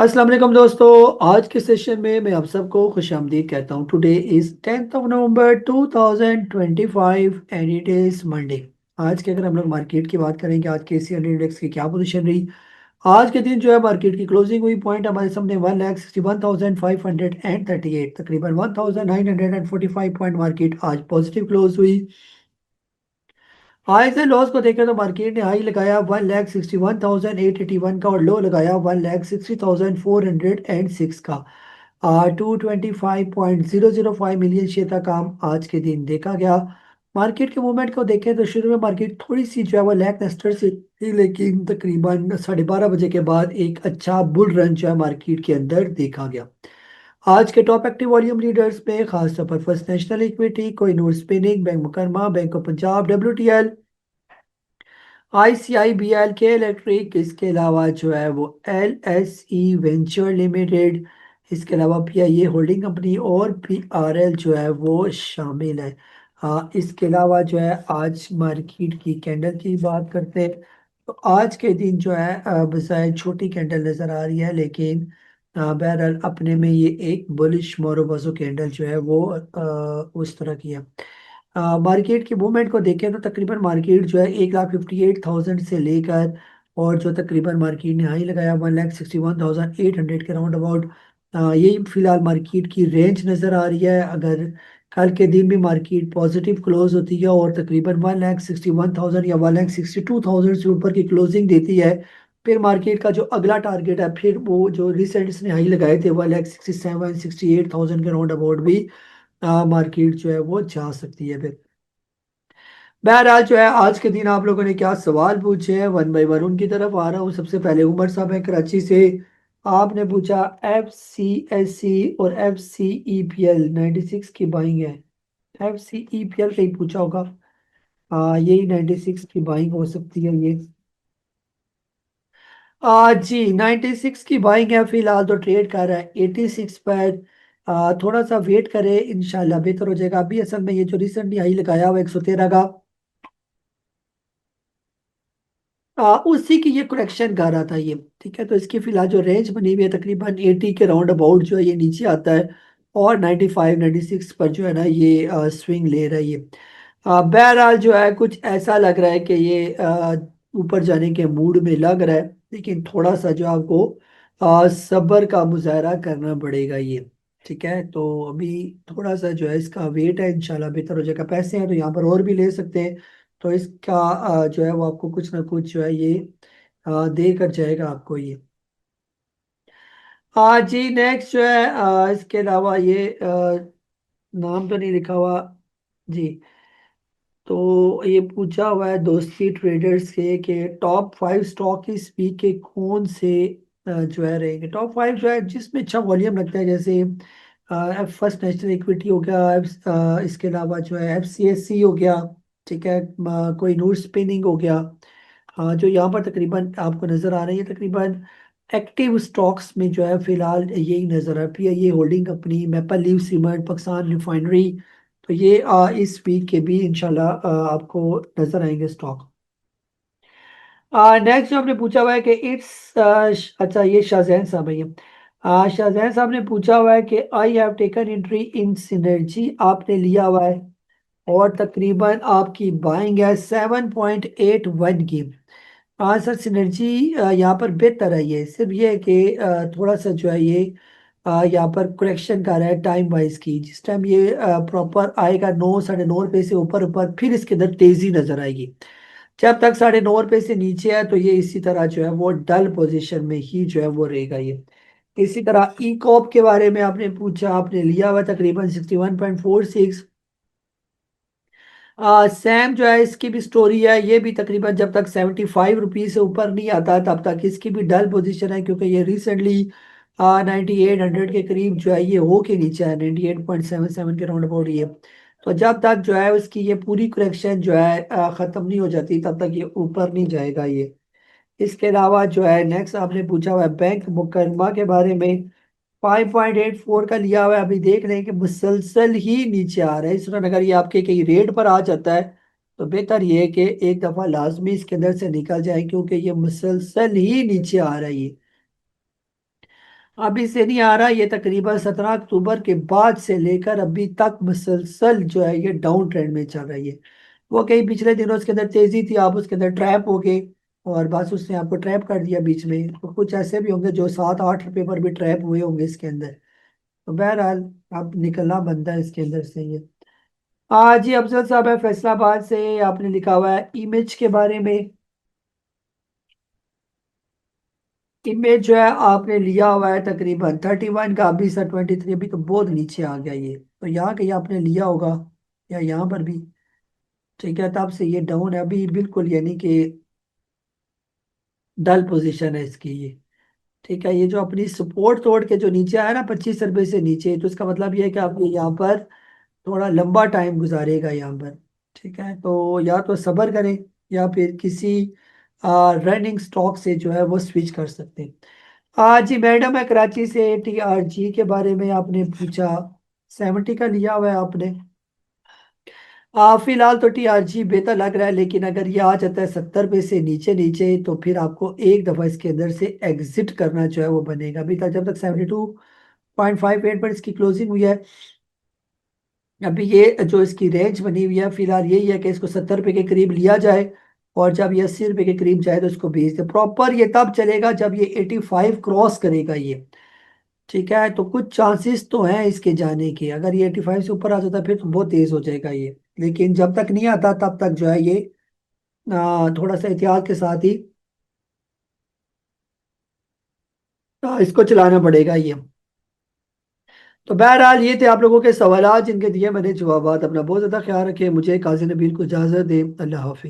अस्सलाम वालेकुम दोस्तों। आज के सेशन में मैं आप सबको खुशामदीद कहता हूँ। Today is 10th of November 2025 and it is Monday. आज के अगर हम लोग मार्केट की बात करेंगे, आज के एशियन इंडेक्स की क्या पोजीशन रही। आज के दिन जो है मार्केट की क्लोजिंग हुई, पॉइंट हमारे सामने 1,61,538, तकरीबन 1,945 पॉइंट मार्केट आज पॉजिटिव क्लोज हुई। हाई से लॉस को देखें तो मार्केट ने हाई लगाया 1,61,881 का और लो लगाया 1,60,406 का। 225.005 मिलियन शेयर का काम आज के दिन देखा गया। मार्केट के मूवमेंट को देखें तो शुरू में मार्केट थोड़ी सी जो है वो लैक नस्टर से थी, लेकिन तकरीबन 12:30 बजे के बाद एक अच्छा बुल रन जो है मार्केट के अंदर देखा गया। आज के टॉप एक्टिव वॉल्यूम लीडर्स में खासतौर पर first national equity, Kohinoor spinning, bank मुकरमा, bank of Punjab, WTL, ICIBL के इलेक्ट्रिक, इसके अलावा जो है वो LSE वेंचर लिमिटेड, इसके अलावा PIA होल्डिंग कंपनी और PRL जो है वो शामिल है। इसके अलावा जो है आज मार्केट की कैंडल की बात करते हैं तो आज के दिन जो है बजाय छोटी कैंडल नज़र आ रही है, लेकिन बहरहाल अपने में ये एक बुलिश मोरोबाजो कैंडल जो है वो उस तरह की है। मार्केट की मूवमेंट को देखें तो तकरीबन मार्केट जो है 1,58,000 से लेकर और जो तकरीबन मार्केट ने हाई लगाया 1,61,800 के राउंड अबाउट, यही फिलहाल मार्केट की रेंज नज़र आ रही है। अगर कल के दिन भी मार्केट पॉजिटिव क्लोज होती है और तकरीबन 1,61,000 या 1,62,000 से ऊपर की क्लोजिंग देती है, फिर मार्केट का जो अगला टारगेट है, फिर वो जो रिसेंट इसने हाई लगाए थे 1,67,68,000 के राउंड अबाउट भी मार्केट जो है वो जा सकती है फिर। बहरहाल जो है आज के दिन आप लोगों ने क्या सवाल पूछे हैं, वन बाई वन उनकी तरफ आ रहा हूँ। सबसे पहले उमर साहब है कराची से। आपने पूछा FCSE और FCEPL 96 की बाइंग है। FCEPL कहीं पूछा होगा। यही 96 की बाइंग हो सकती है ये। जी 96 की बाइंग है, फिलहाल तो ट्रेड कर रहा है 86 पर। थोड़ा सा वेट करें, इंशाल्लाह बेहतर हो जाएगा। अभी असल में ये जो रिसेंटली हाई लगाया हुआ 113 का, उसी की ये करेक्शन कर रहा था ये। ठीक है, तो इसकी फिलहाल जो रेंज बनी हुई है तकरीबन 80 के राउंड अबाउट जो है ये नीचे आता है और 95 96 पर जो है ना ये स्विंग ले रहा है ये। बहरहाल जो है कुछ ऐसा लग रहा है कि ये ऊपर जाने के मूड में लग रहा है, लेकिन थोड़ा सा जो आपको सब्र का मुजाहरा करना पड़ेगा ये। ठीक है, तो अभी थोड़ा सा जो है इसका वेट है, इंशाल्लाह बेहतर हो जाएगा। पैसे हैं तो यहाँ पर और भी ले सकते हैं, तो इसका जो है वो आपको कुछ ना कुछ जो है ये दे कर जाएगा आपको ये। हाँ जी, नेक्स्ट जो है इसके अलावा ये नाम तो नहीं लिखा हुआ जी। तो ये पूछा हुआ है दोस्ती ट्रेडर्स से कि टॉप 5 स्टॉक इस वीक के कौन से जो है रहेंगे। टॉप 5 जो है जिसमें अच्छा वॉल्यूम लगता है, जैसे फर्स्ट नेशनल इक्विटी हो गया, इसके अलावा जो है FCSE हो गया। ठीक है, कोई नूर स्पिनिंग हो गया। जो यहाँ पर तकरीबन आपको नजर आ रही है, तकरीबन एक्टिव स्टॉक्स में जो है फिलहाल यही नजर आ रही है। ये holding company, maple leaf cement, Pakistan refinery, तो ये इस वीक के भी इंशाल्लाह आपको नजर आएंगे स्टॉक। नेक्स्ट जो आपने पूछा हुआ है कि इट्स अच्छा ये शाहजैन साहब है ये। शाहजैन साहब ने पूछा हुआ है कि I have taken entry in synergy, आपने लिया हुआ है और तकरीबन आपकी बाइंग है 7.81 की। हाँ सर, सिनर्जी यहाँ पर बेहतर है। ये सिर्फ ये है कि थोड़ा सा जो है ये यहाँ पर करेक्शन कर रहा है टाइम वाइज की। जिस टाइम ये प्रॉपर आएगा 9 साढ़े 9 रुपये से ऊपर ऊपर, फिर इसके अंदर तेजी नजर आएगी। जब तक साढ़े 9 रुपये से नीचे है तो ये इसी तरह जो है वो डल पोजीशन में ही जो है वो रहेगा ये। इसी तरह ई कॉप के बारे में आपने पूछा, आपने लिया हुआ तकरीबन 61.46। सैम जो है इसकी भी स्टोरी है, ये भी तकरीबन जब तक 75 रुपीज से ऊपर नहीं आता तब तक इसकी भी डल पोजीशन है, क्योंकि ये रिसेंटली 9800 के करीब जो है ये हो के नीचे है, 98.77 के राउंड अबाउट ये। तो जब तक जो है उसकी ये पूरी करेक्शन जो है खत्म नहीं हो जाती तब तक ये ऊपर नहीं जाएगा ये। इसके अलावा जो है नेक्स्ट आपने पूछा हुआ है बैंक मुकरमा के बारे में। 5.84 का लिया हुआ है, अभी देख रहे हैं कि मुसलसल ही नीचे आ रहा है। इस तरह अगर ये आपके कहीं रेट पर आ जाता है तो बेहतर ये है कि एक दफा लाजमी इसके अंदर से निकल जाए, क्योंकि ये मुसलसल ही नीचे आ रहा है ये। अभी से नहीं आ रहा, ये तकरीबन 17 अक्टूबर के बाद से लेकर अभी तक मुसलसल जो है ये डाउन ट्रेंड में चल रही है। वो कहीं पिछले दिनों उसके अंदर तेजी थी, आप उसके अंदर ट्रैप हो गए और बस उसने आपको ट्रैप कर दिया बीच में। तो कुछ ऐसे भी होंगे जो 7-8 रुपए पर भी ट्रैप हुए होंगे इसके अंदर। तो बहरहाल अब निकलना बनता है इसके अंदर से ये। आज जी अफजल साहब है फैसलाबाद से, आपने लिखा हुआ है इमेज के बारे में। इमेज जो है आपने लिया हुआ है तकरीबन 31 का, अभी सर 23, अभी तो बहुत नीचे आ गया ये, तो यहाँ कहीं आपने लिया होगा या यहाँ पर भी। ठीक है, तब से ये डाउन है अभी बिल्कुल, यानी कि डल पोजीशन है इसकी ये। ठीक है, ये जो अपनी सपोर्ट तोड़ के जो नीचे आया ना 25 रुपए से नीचे, तो इसका मतलब ये है कि आप ये यहाँ पर थोड़ा लंबा टाइम गुजारेगा यहाँ पर। ठीक है, तो या तो सब्र करें या फिर किसी रनिंग स्टॉक से जो है वो स्विच कर सकते हैं। जी मैडम है कराची से, TRG के बारे में आपने पूछा, 70 का लिया हुआ है आपने। फिलहाल तो TRG बेहतर लग रहा है, लेकिन अगर ये आ जाता है 70 रुपए से नीचे नीचे, तो फिर आपको एक दफा इसके अंदर से एग्जिट करना जो है वो बनेगा। अभी तक जब तक 72.58 पर इसकी क्लोजिंग हुई है, अभी ये जो इसकी रेंज बनी हुई है फिलहाल यही है कि इसको 70 रुपए के करीब लिया जाए, और जब ये 80 रुपए के करीब जाए तो इसको बेच दे। प्रॉपर ये तब चलेगा जब ये 85 क्रॉस करेगा ये। ठीक है, तो कुछ चांसेस तो हैं इसके जाने के, अगर ये 85 से ऊपर आ जाता फिर तो बहुत तेज हो जाएगा ये। लेकिन जब तक नहीं आता तब तक जो है ये थोड़ा सा एहतियात के साथ ही इसको चलाना पड़ेगा ये। तो बहरहाल ये थे आप लोगों के सवाल जिनके दिए मैंने जवाब। अपना बहुत ज्यादा ख्याल रखें, मुझे काजी नबील को इजाजत दें। अल्लाह हाफिज।